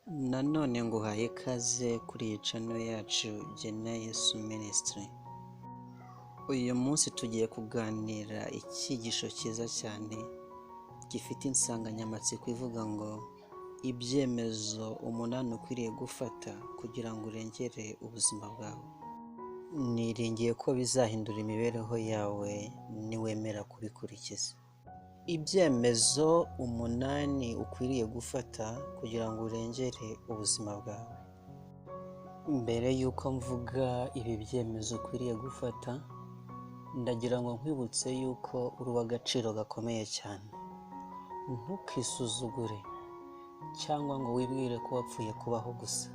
Nanone nguhaye ikaze kuri iyi channel yacu Yesu Ministry. Uyu munsi tugiye kuganira icyigisho cyiza cyane gifite insanganyamatsiko ivuga ngo ibyemezo umunani ukwiriye gufata kugira ngo urengere ubuzima bwawe. Niringiye ko bizahindura imibereho yawe niwemera kubikurikiza. Ibyemezo umunani ukwiriye gufata kugira ngo urengere ubuzima bwawe. Mbere y'uko mvuga ibi byemezo ukwiriye gufata, ndagira ngo nkwibutse yuko uri uw'agaciro gakomeye cyane. Ntukisuzugure cyangwa ngo wibwire ko wapfuye kubaho gusa,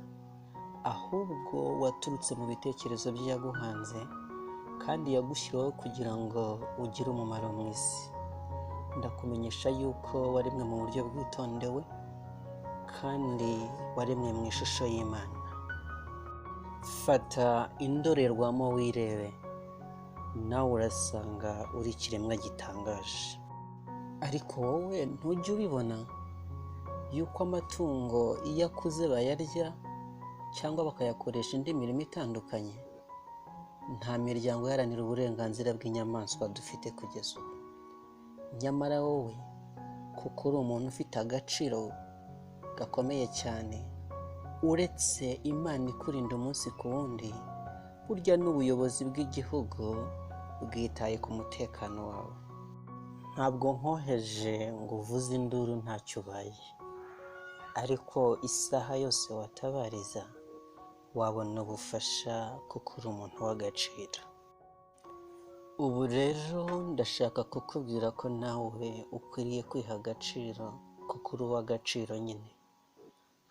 ahubwo waturutse mu bitekerezo by'yaguhanze kandi yagushyiriweho kugira ngo ugire umumaro mu isi. Ndakumenyesha yuko waremwe mu buryo bwitondewe kandi waremwe mu ishusho y'Imana. Fata indorerwamo wirebe, nawe urasanga uri ikiremwa gitangaje. Ariko wowe ntujya ubibona yuko amatungo iyo akuze bayarya cyangwa bakayakoresha indi mirimo itandukanye? Nta miryango iharanira uburenganzira bw'inyamaswa dufite kugeza ubu. Nyamara wowe kuko uri umuntu ufite agaciro gakomeye cyane, uretse Imana ikurinda umunsi ku wundi, burya n'ubuyobozi bw'igihugu bwitaye ku mutekano wawe. Ntabwo nkoheje ngo uvuze induru ntacyo ubaye, ariko isaha yose watabariza wabona ubufasha kuko uri umuntu w'agaciro. Ubu rero ndashaka kukubwira ko nawe ukwiriye kwiha agaciro kuko uri uw'agaciro nyine.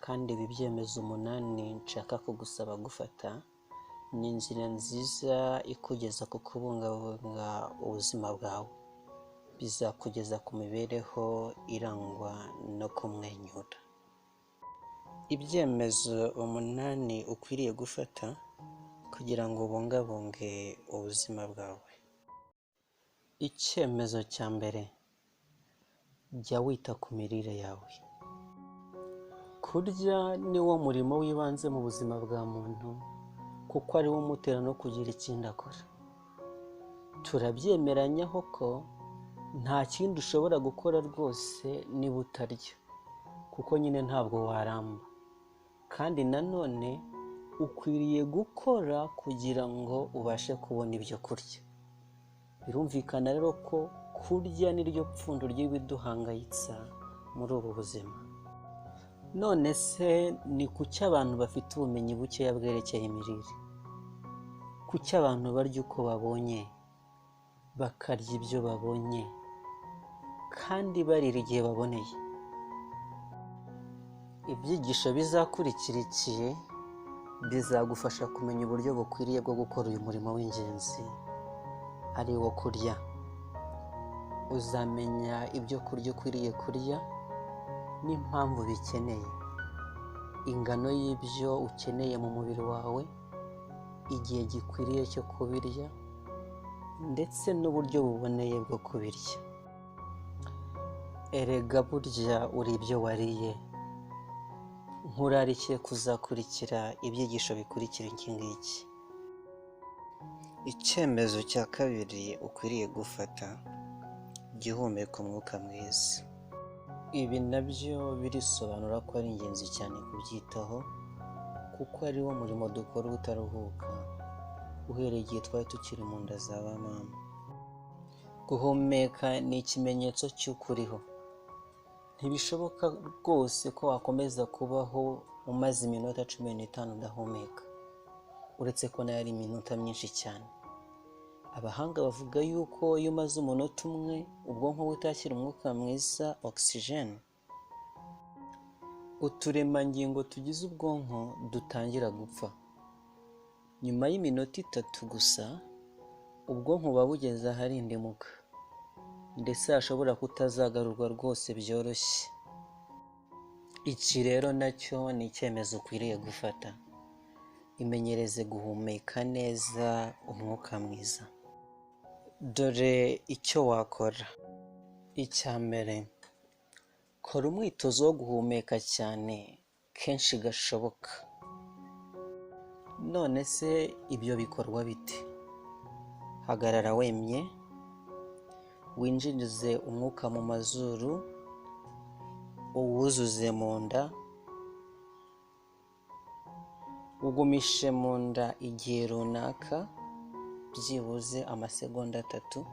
Kandi ibi byemezo umunani nshaka kugusaba gufata ni inzira nziza ikugeza ku kubungabunga ubuzima bwawe. Bizakugeza ku mibereho irangwa no kumwenyura. Ibyemezo umunani ukwiriye gufata kugira ngo ubungabunge ubuzima bwawe. Icyemezo cya mbere, jya wita ku mirire yawe. Kurya ni wo murimo w'ibanze mu buzima bwa muntu kuko ari wo umutera no kugira ikindi akora. Turabyemeranyaho ko nta kindi ushobora gukora rwose niba utarya, kuko nyine ntabwo waramba. Kandi nanone ukwiriye gukora kugira ngo ubashe kubona ibyo kurya. Birumvikana rero ko kurya niryo pfundo ry'ibiduhangayitsa muri ubu buzima. None se ni kuki abantu bafite ubumenyi bukeya bwerekeye imirire? Kuki abantu barya uko babonye, bakarya ibyo babonye, kandi barira igihe baboneye? Ibyigisho bizakurikiye bizagufasha kumenya uburyo bukwiriye bwo gukora uyu murimo w'ingenzi, ari wo kurya. Uzamenya ibyo kurya ukwiriye kurya n'impamvu bikeneye, ingano y'ibyo ukeneye mu mubiri wawe, igihe gikwiriye cyo kubirya, ndetse n'uburyo buboneye bwo kubirya. Erega burya uri ibyo wariye. Nkurarikiye kuzakurikira ibyigisho bikurikira iki ngiki. Icyemezo cya kabiri ukwiriye gufata, jya uhumeka umwuka mwiza. Ibi nabyo birisobanura ko ari ingenzi cyane kubyitaho, kuko ari wo murimo dukora utaruhuka uhereye igihe twari tukiri mu nda za ba mama. Guhumeka ni ikimenyetso cy'uko uriho. Ntibishoboka rwose ko wakomeza kubaho umaze iminota 15 udahumeka, uretse ko nayo ari iminota myinshi cyane. Abahanga bavuga yuko iyo umaze umunota umwe ubwonko butashyira umwuka mwiza oxygene, uturemangingo tugize ubwonko dutangira gupfa. Nyuma y'iminota 3 gusa ubwonko buba bugeze aharindimuka, ndetse hashobora kutazagarurwa rwose byoroshye. Iki rero nacyo ni icyemezo ukwiriye gufata. Imenyereze guhumeka neza umwuka mwiza. Dore icyo wakora. Icya mbere, kora umwitozo wo guhumeka cyane kenshi gashoboka. None se ibyo bikorwa bite? Hagarara wemye, winjirize umwuka mu mazuru, uwuzuze mu nda, ugumishe mu nda igihe runaka, byibuze amasegonda 3.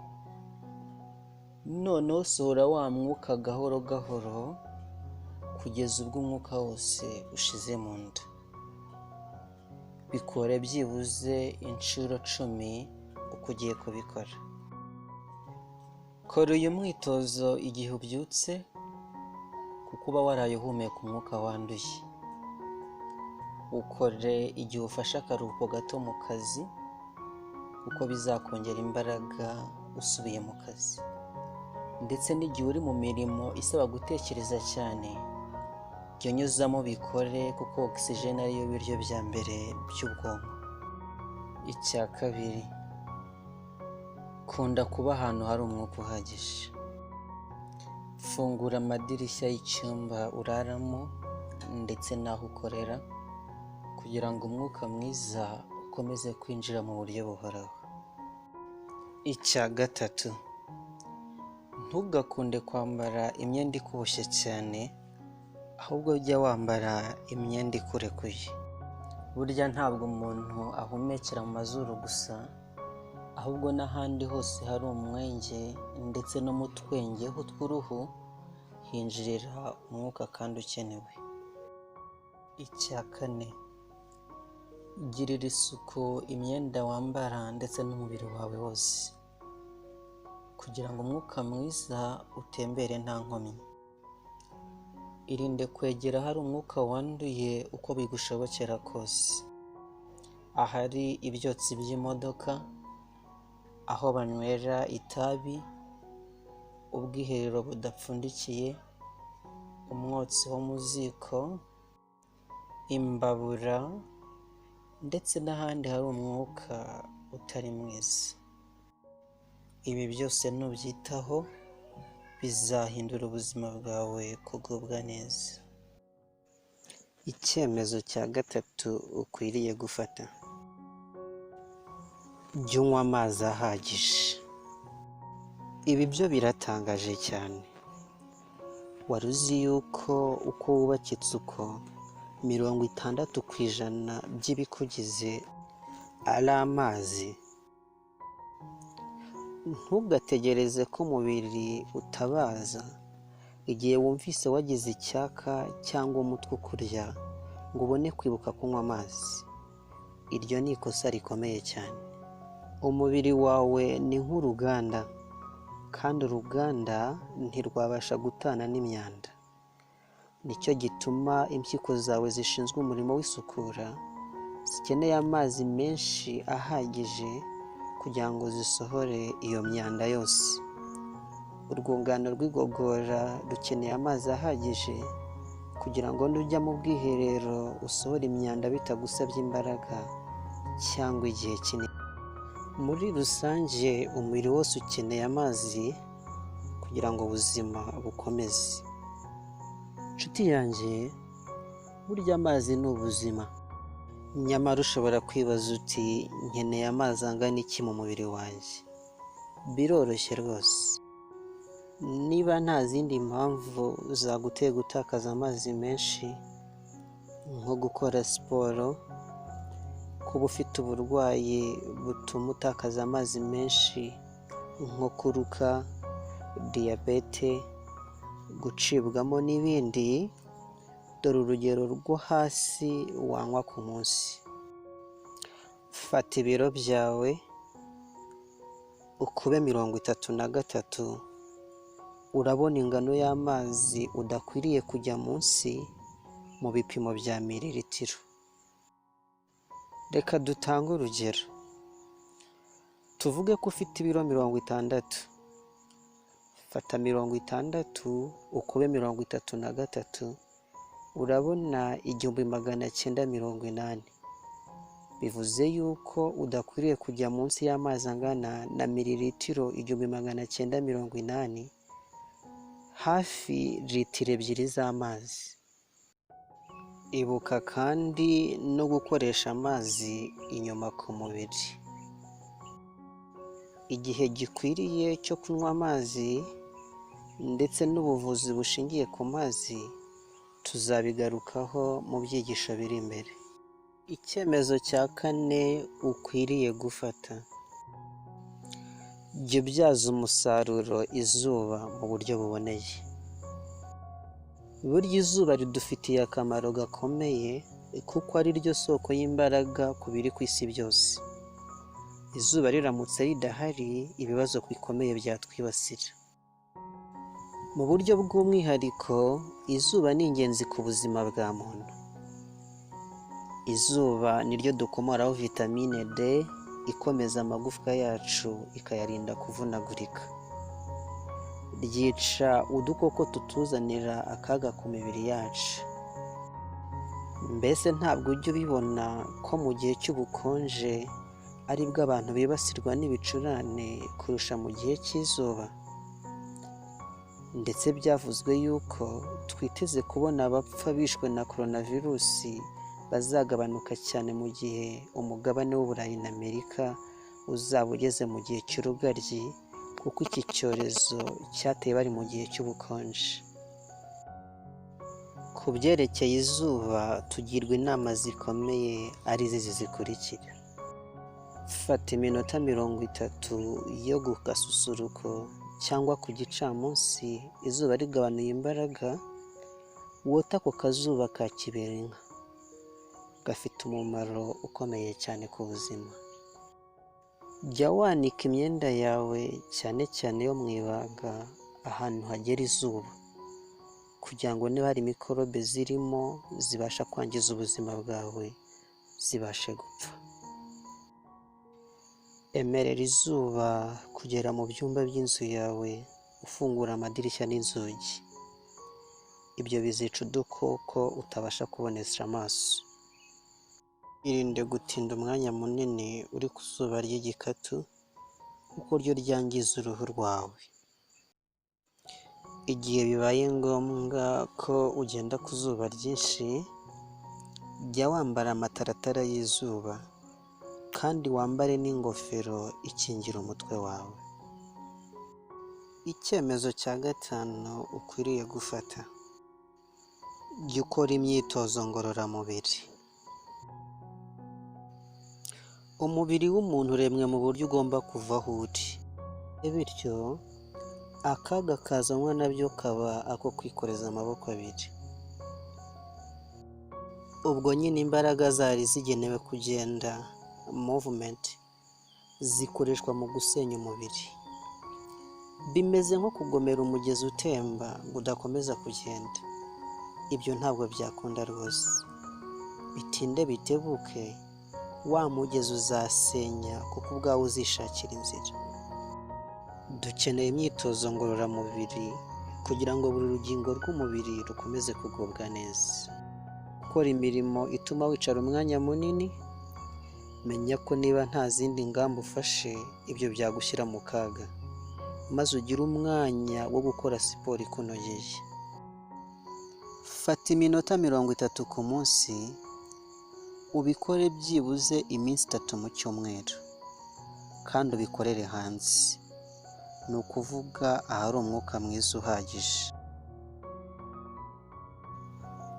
Noneho sohora wa mwuka gahoro gahoro kugeza ubwo umwuka wose ushize mu nda. Bikore byibuze inshuro 10 uko ugiye kubikora. Kora uyu mwitozo igihe ubyutse, kuko uba waraye uhumeka umwuka wanduye. Ukore igihe ufashe akaruhuko gato mu kazi, kuko bizakongera imbaraga usubiye mu kazi. Ndetse n'igihe uri mu mirimo isaba gutekereza cyane, jya unyuzamo bikore, kuko oxygen ariyo biryo bya mbere by'ubwonko. Icya kabiri, kunda kuba ahantu hari umwuka uhagije. Fungura amadirishya y'icyumba uraramo ndetse n'aho ukorera, kugira ngo umwuka mwiza ukomeze kwinjira mu buryo buhoraho. Icya gatatu, ntugakunde kwambara imyenda ikuboshye cyane, ahubwo jya wambara imyenda ikurekuye. Burya ntabwo umuntu ahumekera mu mazuru gusa, ahubwo n'ahandi hose hari umwenge ndetse no mu twengeho tw'uruhu hinjirira umwuka kandi ukenewe. Icya kane, girira isuku imyenda wambara ndetse n'umubiri wawe wose, kugira ngo umwuka mwiza utembere nta nkomyi. Irinde kwegera hari umwuka wanduye uko bigushobokera kose. Ahari ibyotsi by'imodoka, aho banywera itabi, ubwiherero budapfundikiye, umwotsi wo mu ziko, imbabura, ndetse n'ahandi hari umwuka utari mwiza. Ibi byose nubyitaho, bizahindura ubuzima bwawe kugubwa neza. Icyemezo cya gatatu ukwiriye gufata: jya unywa amazi ahagije. Ibi byo biratangaje cyane. Wari uzi yuko uko wubakitse uko 60% by'ibikugize ari amazi? Ntugategereze ko umubiri utabaza igihe wumvise wagize icyaka cyangwa umutwe ukurya ngo ubone kwibuka kunywa amazi. Iryo ni ikosa rikomeye cyane. Umubiri wawe ni nk'uruganda, kandi uruganda ntirwabasha gutana n'imyanda. Nicyo gituma impyiko zawe zishinzwe umurimo w'isukura zikeneye amazi menshi ahagije kugira ngo zisohore iyo myanda yose. Urwungano rw'igogora rukeneye amazi ahagije kugira ngo nujya mu bwiherero usohore imyanda bitagusabye imbaraga cyangwa igihe kinini. Muri rusange umubiri wose ukeneye amazi kugira ngo ubuzima bukomeze. Nshuti yanjye, burya amazi ni ubuzima. Nyamara ushobora kwibaza uti, nkeneye amazi angana iki mu mubiri wanjye? Biroroshye rwose. Niba nta zindi mpamvu zaguteye gutakaza amazi menshi, nko gukora siporo, kuba ufite uburwayi butuma utakaza amazi menshi nko kuruka, diyabete, gucibwamo n'ibindi, dore urugero rwo hasi wanywa ku munsi. Fata ibiro byawe ukube 33, urabona ingano y'amazi udakwiriye kujya munsi mu bipimo bya miliritiro. Reka dutange urugero. Tuvuge ko ufite ibiro 60. Fata 60 ukube 33, urabona 1980. Bivuze yuko udakwiriye kujya munsi y'amazi angana na miliritiro 1980, hafi litiro 2 z'amazi. Ibuka kandi no gukoresha amazi inyuma ku mubiri. Igihe gikwiriye cyo kunywa amazi ndetse n'ubuvuzi bushingiye ku mazi tuzabigarukaho mu byigisho biri imbere. Icyemezo cya kane ukwiriye gufata. Jya ubyaza umusaruro izuba mu buryo buboneye. Burya izuba ridufitiye akamaro gakomeye kuko ari ryo soko y'imbaraga ku biri ku isi byose. Izuba riramutse ridahari ibibazo bikomeye byatwibasira. Mu buryo bw'umwihariko izuba ni ingenzi ku buzima bwa muntu. Izuba niryo dukomoraho vitamine D ikomeza amagufwa yacu ikayarinda kuvunagurika. Ryica udukoko tutuzanira akaga ku mibiri yacu. Mbese ntabwo ujya ubibona ko mu gihe cy'ubukonje aribwo abantu bibasirwa n'ibicurane kurusha mu gihe cy'izuba? Ndetse byavuzwe yuko twiteze kubona abapfa bishwe na coronavirusi bazagabanuka cyane mu gihe umugabane w'Uburayi na Amerika uzaba ugeze mu gihe cy'urugaryi, kuko iki cyorezo cyateye bari mu gihe cy'ubukonje. Ku byerekeye izuba tugirwa inama zikomeye ari izi zikurikira. Fata iminota 30 yo ku gasusuruko cyangwa ku gicamunsi izuba rigabanuye imbaraga, wota ako kazuba ka kiberenka. Gafite umumaro ukomeye cyane ku buzima. Jya wanika imyenda yawe cyane cyane yo mu ibanga ahantu hagera izuba, kugira ngo niba hari mikorobe zirimo zibasha kwangiza ubuzima bwawe zibashe gupfa. Emerera izuba kugera mu byumba by'inzu yawe ufungura amadirishya n'inzugi. Ibyo bizica udukoko utabasha kubonesha amaso. Irinde gutinda umwanya munini uri ku zuba ry'igikatu kuko ryo ryangiza uruhu rwawe. Igihe bibaye ngombwa ko ugenda ku zuba ryinshi, jya wambara amataratara y'izuba kandi wambare n'ingofero ikingira umutwe wawe. Icyemezo cya gatanu ukwiriye gufata. Jya ukora imyitozo ngororamubiri. Umubiri w'umuntu uremwe mu buryo ugomba kuva aho uri. Bityo akaga kazanwa nabyo kaba ako kwikoreza amaboko abiri. Ubwo nyine imbaraga zari zigenewe kugenda movement zikoreshwa mu gusenya umubiri. Bimeze nko kugomera umugezi utemba ngo udakomeza kugenda. Ibyo ntabwo byakunda rwose. Bitinde bitebuke wa mugezi uzasenya kuko ubwawe uzishakira inzira. Dukeneye imyitozo ngororamubiri kugira ngo buri rugingo rw'umubiri rukomeze kugubwa neza. Gukora imirimo ituma wicara umwanya munini, menya ko niba nta zindi ngamba ufashe ibyo byagushyira mu kaga, maze ugire umwanya wo gukora siporo ikunogeye. Fata iminota 30 ku munsi, ubikore byibuze iminsi 3 mu cyumweru, kandi ubikorere hanze. Ni ukuvuga ahari umwuka mwiza uhagije.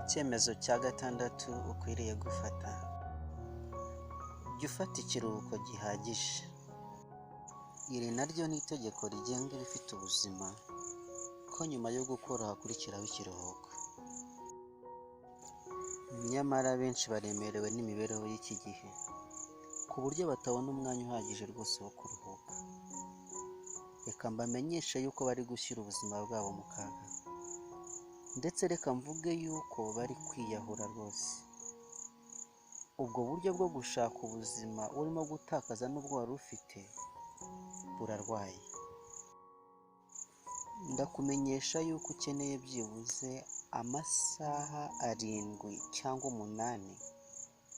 Icyemezo cya gatandatu ukwiriye gufata. Jya ufata ikiruhuko gihagije. Iri naryo ni itegeko rigenga ibifite ubuzima, ko nyuma yo gukora hakurikiraho ikiruhuko. Nyamara benshi baremerewe n'imibereho y'iki gihe, ku buryo batabona umwanya uhagije rwose wo kuruhuka. Reka mbamenyeshe yuko bari gushyira ubuzima bwabo mu kaga. Ndetse reka mvuge yuko bari kwiyahura rwose. Ubwo buryo bwo gushaka ubuzima urimo gutakaza n'ubwo wari ufite burarwaye. Ndakumenyesha yuko ukeneye byibuze amasaha 7 cyangwa 8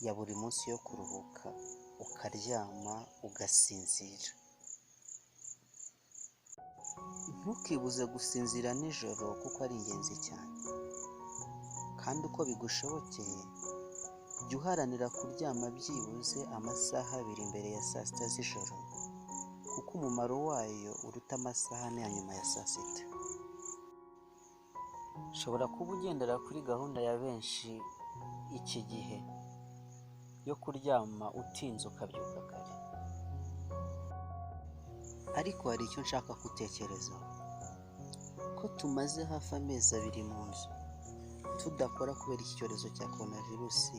ya buri munsi yo kuruhuka, ukaryama ugasinzira. Ntukibuze gusinzira nijoro kuko ari ingenzi cyane. kandi uko bigushobokeye jya uharanira kuryama byibuze amasaha 2 mbere ya saa sita z'ijoro, kuko umumaro wayo uruta amasaha 4 ya nyuma ya saa sita. ushobora kuba ugendera kuri gahunda ya benshi iki gihe yo kuryama utinze ukabyuka kare, ariko hari icyo nshaka gutekerezaho, ko tumaze hafi amezi 2 mu nzu tudakora kubera iki cyorezo cya coronavirusi.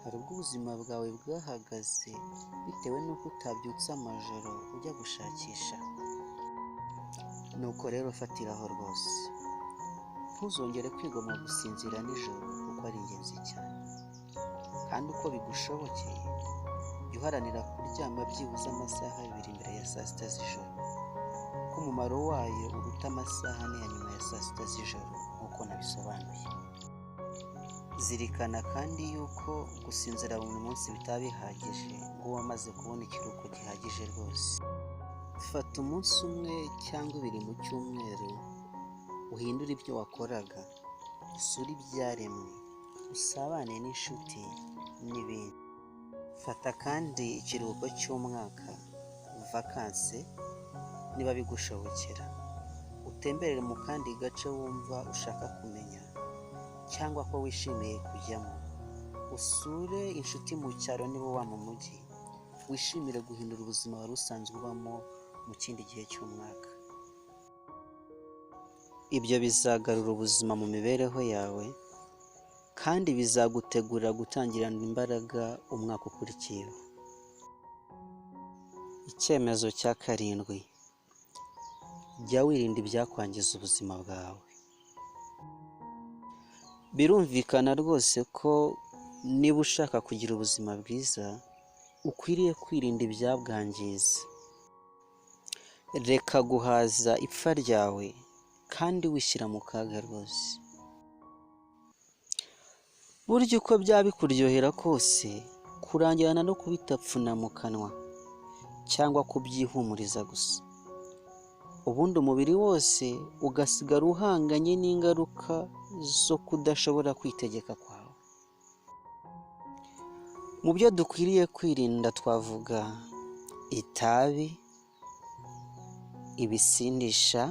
Hari ubwo ubuzima bwawe bwahagaze bitewe n'uko utabyutse amajoro ujya gushakisha. Nuko rero fatiraho rwose, ntuzongere kwigomwa gusinzira nijoro kuko ari ingenzi cyane, kandi uko bigushobokeye jya uharanira kuryama byibuze amasaha 2 mbere ya saa sita z'ijoro, kuko umumaro wayo uruta amasaha 4 ya nyuma ya saa sita z'ijoro nk'uko nabisobanuye. Zirikana kandi yuko gusinzira buri munsi bitaba bihagije ngo wamaze kubona ikiruhuko gihagije rwose. Fata umunsi umwe cyangwa 2 mu cyumweru uhindure ibyo wakoraga, usure ibyaremwe, usabane n'inshuti n'ibindi. Fata kandi ikiruhuko cy'umwaka, vakanse niba bigushobokera, utemberere mu kandi gace wumva ushaka kumenya cyangwa ko wishimiye kujyamo. Usure inshuti mu cyaro niba uba mu mujyi, wishimire guhindura ubuzima wari usanzwe ubamo mu kindi gihe cy'umwaka. Ibyo bizagarura ubuzima mu mibereho yawe kandi bizagutegurira gutangirana imbaraga umwaka ukurikiyeho. Icyemezo cya 7: jya wirinda ibyakwangiza ubuzima bwawe. Birumvikana rwose ko niba ushaka kugira ubuzima bwiza ukwiriye kwirinda ibyabwangiza. Reka guhaza ipfa ryawe kandi wishyira mu kaga rwose. Burya uko byaba bikuryohera kose, kurangirana no kubitapfuna mu kanwa cyangwa kubyihumuriza gusa, ubundi umubiri wose ugasigara uhanganye n'ingaruka zo kudashobora kwitegeka kwawe. Mu byo dukwiriye kwirinda twavuga itabi, ibisindisha,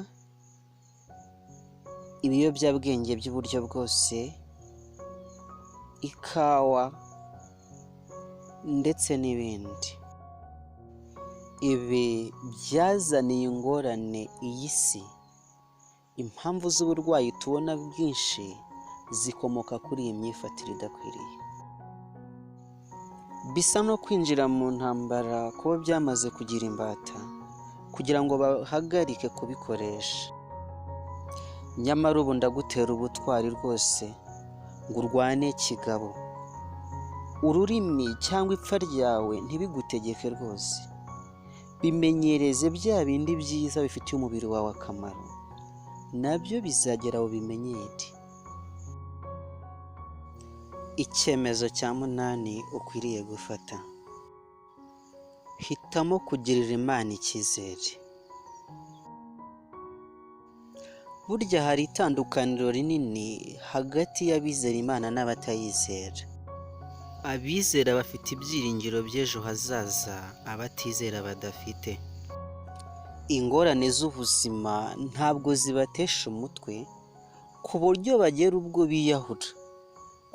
ibiyobyabwenge by'uburyo bwose, ikawa ndetse n'ibindi. Ibi byazaniye ingorane iyi si. Impamvu z'uburwayi tubona bwinshi zikomoka kuri iyi myifatire idakwiriye. Bisa no kwinjira mu ntambara kuba byamaze kugira imbata kugira ngo bahagarike kubikoresha. Nyamara ubu ndagutera ubutwari rwose ngo urwane kigabo. Ururimi cyangwa ipfa ryawe ntibigutegeke rwose. Bimenyereze bya bindi byiza bifitiye umubiri wawe akamaro, nabyo bizagera aho bimenyere. Icyemezo cya 8 ukwiriye gufata: hitamo kugirira Imana icyizere. Burya hari itandukaniro rinini hagati y'abizera Imana n'abatayizera. Abizera bafite ibyiringiro by'ejo hazaza, abatizera badafite. Ingorane z'ubuzima ntabwo zibatesha umutwe ku buryo bagera ubwo biyahura,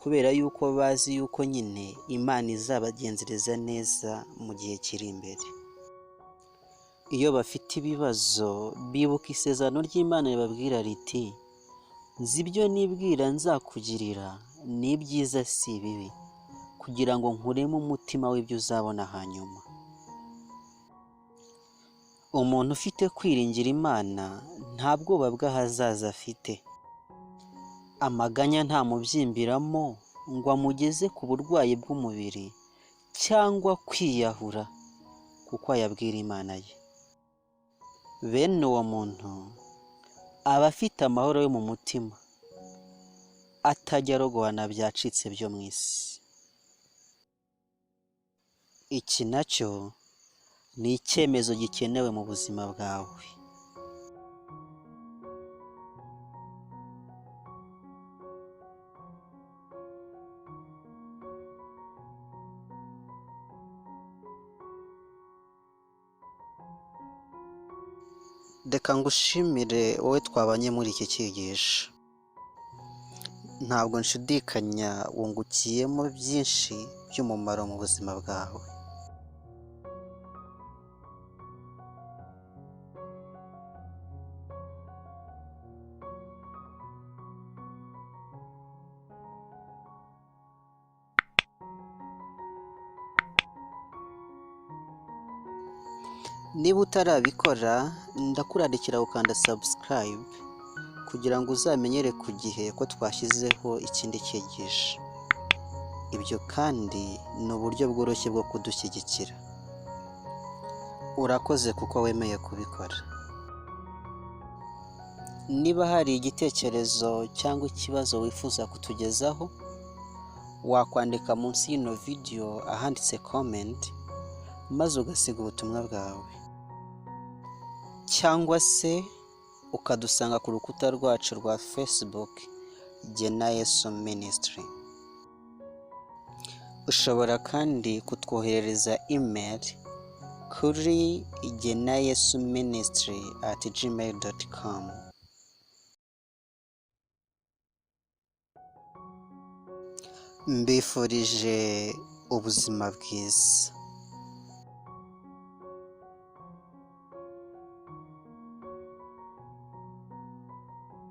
kubera yuko bazi yuko nyine Imana izabagenzereza neza mu gihe kiri imbere. Iyo bafite ibibazo bibuka isezerano ry'Imana ribabwira riti: nzi ibyo nibwira nzakugirira ni ibyiza si ibibi, kugira ngo nkuremo umutima w'ibyo uzabona hanyuma. Umuntu ufite kwiringira Imana nta bwoba bw'ahazaza afite. Amaganya ntamubyimbiramo ngo amugeze ku burwayi bw'umubiri cyangwa kwiyahura, kuko ayabwira Imana ye. Bene uwo muntu aba afite amahoro yo mu mutima, atajya arogoana byacitse byo mu isi. Iki nacyo ni icyemezo gikenewe mu buzima bwawe. Reka ngushimire wowe twabanye muri iki cyigisho. Ntabwo nshidikanya wungukiyemo byinshi by'umumaro mu buzima bwawe. Niba utarabikora, ndakurarikira gukanda subscribe kugira ngo uzamenyere ku gihe ko twashyizeho ikindi cyigisho. Ibyo kandi ni uburyo bworoshye bwo kudushyigikira. Urakoze kuko wemeye kubikora. Niba hari igitekerezo cyangwa ikibazo wifuza kutugezaho, wakwandika munsi y'ino video ahanditse comment, maze ugasiga ubutumwa bwawe. Cyangwa se ukadusanga ku rukuta rwacu rwa Facebook Yesu Ministry. Ushobora kandi kutwoherereza email kuri yesuministry@gmail.com. Mbifurije ubuzima bwiza.